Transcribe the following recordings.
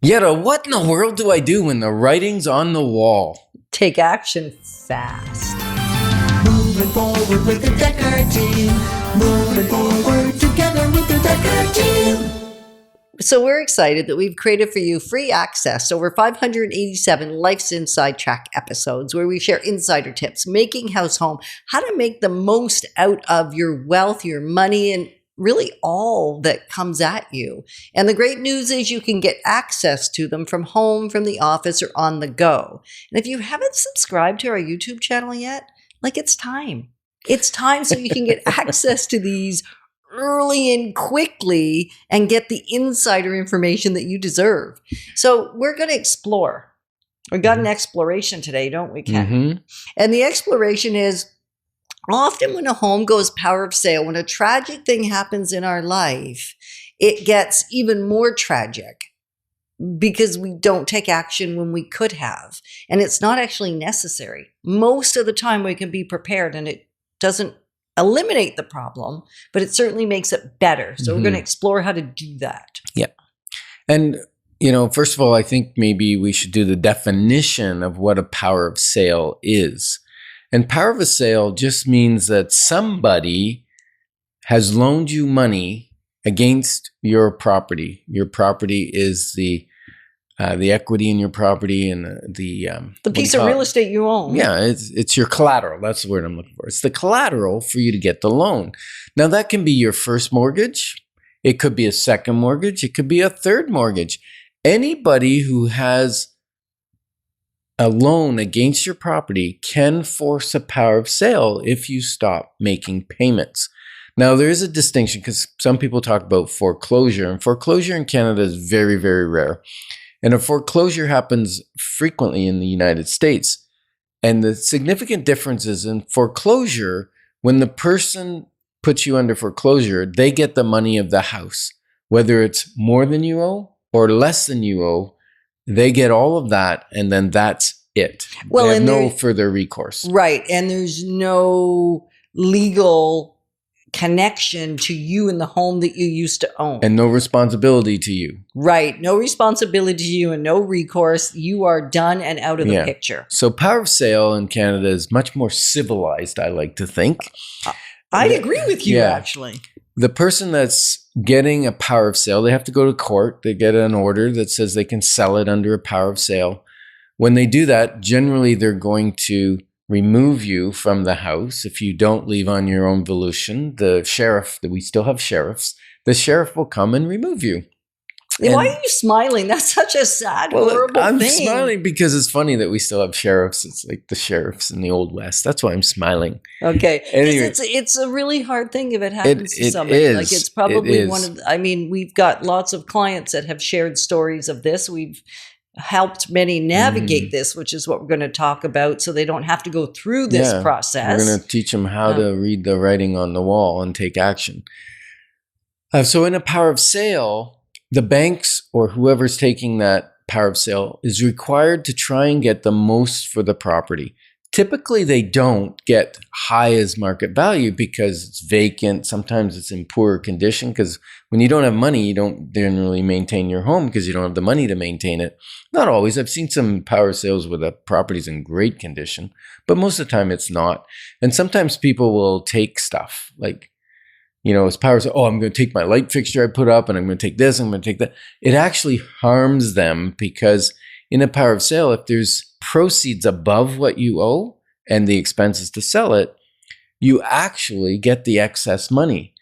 Yetta, what in the world do I do when the writing's on the wall? Take action fast. Moving forward with the Dekker Team. Moving forward together with the Dekker Team. So we're excited that we've created for you free access to over 587 Life's Inside Track episodes where we share insider tips, making house home, how to make the most out of your wealth, your money, and really all that comes at you. And the great news is you can get access to them from home, from the office, or on the go. And if you haven't subscribed to our YouTube channel yet, it's time. It's time so you can get access to these early and quickly and get the insider information that you deserve. So we're going to explore. We got an exploration today, don't we, Ken? Mm-hmm. And the exploration is often when a home goes power of sale, when a tragic thing happens in our life, it gets even more tragic because we don't take action when we could have. And it's not actually necessary. Most of the time we can be prepared and it doesn't eliminate the problem, but it certainly makes it better. So we're going to explore how to do that. Yeah. And, first of all, I think maybe we should do the definition of what a power of sale is. And power of a sale just means that somebody has loaned you money against your property. Your property is the equity in your property and the piece of real estate you own. Yeah, it's your collateral. That's the word I'm looking for. It's the collateral for you to get the loan. Now, that can be your first mortgage. It could be a second mortgage. It could be a third mortgage. Anybody who has a loan against your property can force a power of sale if you stop making payments. Now, there is a distinction because some people talk about foreclosure, and foreclosure in Canada is very, very rare. And a foreclosure happens frequently in the United States. And the significant difference is in foreclosure, when the person puts you under foreclosure, they get the money of the house. Whether it's more than you owe or less than you owe, they get all of that, and then that's it. Well, they have and no further recourse. Right. And there's no legal connection to you in the home that you used to own. And no responsibility to you. Right. No responsibility to you and no recourse. You are done and out of the picture. So power of sale in Canada is much more civilized, I like to think. I'd agree with you, actually. The person that's getting a power of sale, they have to go to court. They get an order that says they can sell it under a power of sale. When they do that, generally they're going to remove you from the house if you don't leave on your own volition. The sheriff, we still have sheriffs, the sheriff will come and remove you. Why are you smiling? That's such a sad, horrible thing. I'm smiling because it's funny that we still have sheriffs. It's like the sheriffs in the Old West. That's why I'm smiling. Okay. Anyway, it's a really hard thing if it happens to somebody. It's probably one of we've got lots of clients that have shared stories of this. We've helped many navigate this, which is what we're going to talk about, so they don't have to go through this process. We're going to teach them how to read the writing on the wall and take action. So in a power of sale, the banks or whoever's taking that power of sale is required to try and get the most for the property. Typically, they don't get high as market value because it's vacant. Sometimes it's in poor condition because when you don't have money, you don't generally maintain your home because you don't have the money to maintain it. Not always. I've seen some power sales where the property's in great condition, but most of the time it's not. And sometimes people will take stuff like, as power sale, I'm going to take my light fixture I put up and I'm going to take this, I'm going to take that. It actually harms them because in a power of sale, if there's proceeds above what you owe and the expenses to sell it, you actually get the excess money.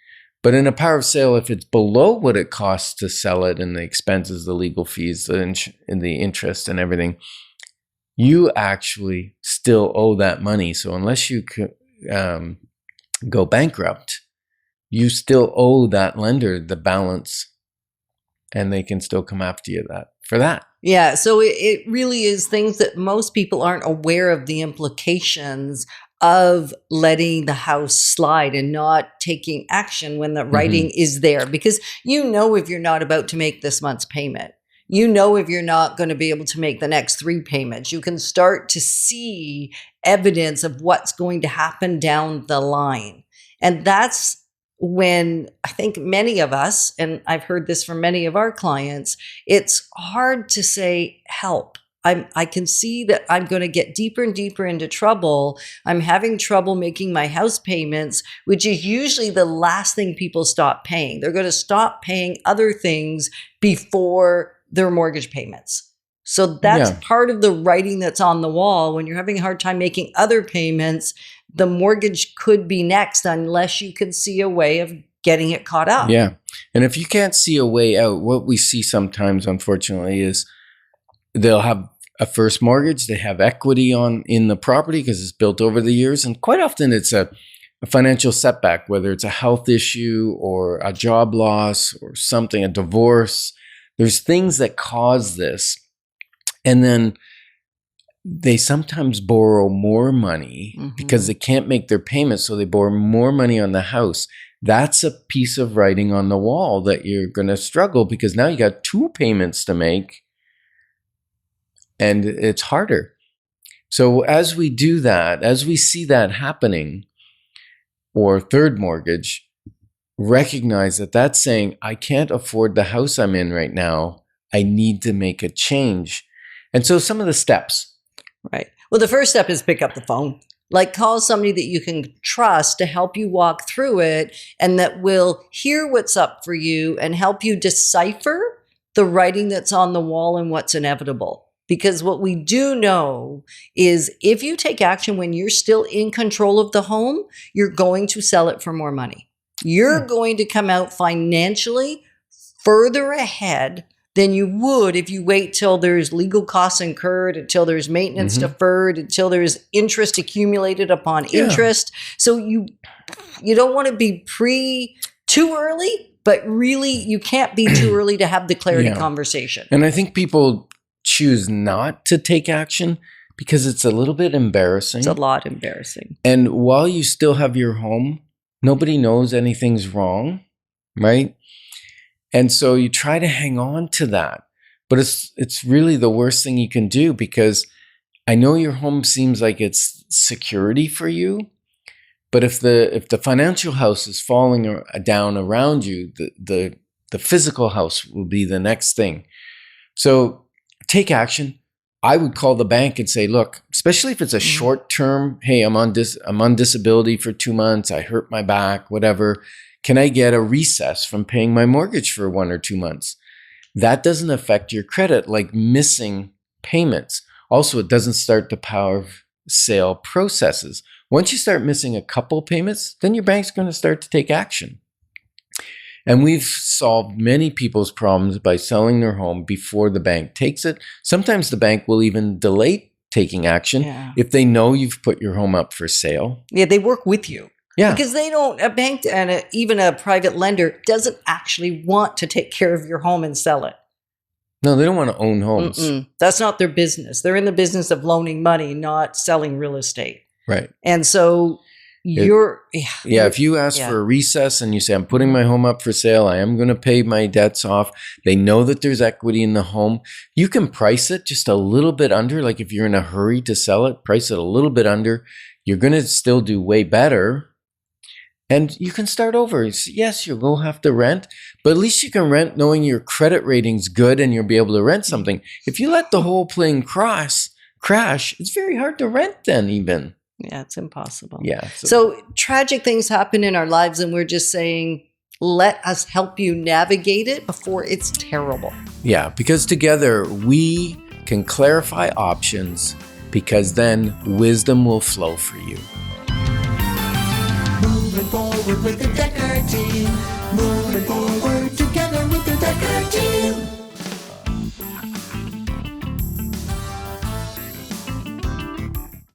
But in a power of sale, if it's below what it costs to sell it and the expenses, the legal fees, and the interest and everything, you actually still owe that money. So unless you go bankrupt, you still owe that lender the balance and they can still come after you for that. Yeah, so it really is things that most people aren't aware of the implications of letting the house slide and not taking action when the writing is there. Because if you're not about to make this month's payment, if you're not going to be able to make the next 3 payments, you can start to see evidence of what's going to happen down the line. And that's when I think many of us, and I've heard this from many of our clients, it's hard to say help. I can see that I'm going to get deeper and deeper into trouble. I'm having trouble making my house payments, which is usually the last thing people stop paying. They're going to stop paying other things before their mortgage payments. So that's part of the writing that's on the wall. When you're having a hard time making other payments, the mortgage could be next unless you can see a way of getting it caught up. Yeah. And if you can't see a way out, what we see sometimes, unfortunately, is they'll have a first mortgage, they have equity in the property because it's built over the years. And quite often it's a financial setback, whether it's a health issue or a job loss or something, a divorce. There's things that cause this. And then they sometimes borrow more money because they can't make their payments. So they borrow more money on the house. That's a piece of writing on the wall that you're going to struggle because now you got 2 payments to make. And it's harder. So as we do that, as we see that happening, or third mortgage, recognize that that's saying, I can't afford the house I'm in right now. I need to make a change. And so some of the steps. Right. Well, the first step is pick up the phone. Like call somebody that you can trust to help you walk through it and that will hear what's up for you and help you decipher the writing that's on the wall and what's inevitable. Because what we do know is if you take action when you're still in control of the home, you're going to sell it for more money. You're going to come out financially further ahead than you would if you wait till there's legal costs incurred, until there's maintenance deferred, until there's interest accumulated upon interest. So you don't want to be too early, but really you can't be too early to have the clarity conversation. And I think people choose not to take action because it's a little bit embarrassing. It's a lot embarrassing. And while you still have your home, nobody knows anything's wrong, right? And so you try to hang on to that. But it's really the worst thing you can do because I know your home seems like it's security for you, but if the financial house is falling down around you, the physical house will be the next thing. So take action. I would call the bank and say, look, especially if it's a short term, hey, I'm on disability for 2 months. I hurt my back, whatever. Can I get a recess from paying my mortgage for 1 or 2 months? That doesn't affect your credit like missing payments. Also, it doesn't start the power of sale processes. Once you start missing a couple payments, then your bank's going to start to take action. And we've solved many people's problems by selling their home before the bank takes it. Sometimes the bank will even delay taking action if they know you've put your home up for sale. Yeah, they work with you. Yeah. Because a bank and even a private lender doesn't actually want to take care of your home and sell it. No, they don't want to own homes. That's not their business. They're in the business of loaning money, not selling real estate. Right. And so if you ask for a recess and you say, I'm putting my home up for sale, I am going to pay my debts off. They know that there's equity in the home. You can price it just a little bit under. Like if you're in a hurry to sell it, price it a little bit under. You're going to still do way better. And you can start over. Yes, you'll go have to rent, but at least you can rent knowing your credit rating's good and you'll be able to rent something. If you let the whole plane crash, it's very hard to rent then even. Yeah, it's impossible. Yeah. So tragic things happen in our lives and we're just saying, let us help you navigate it before it's terrible. Yeah, because together we can clarify options because then wisdom will flow for you. Moving forward with the Dekker Team. Moving forward together with the Dekker Team.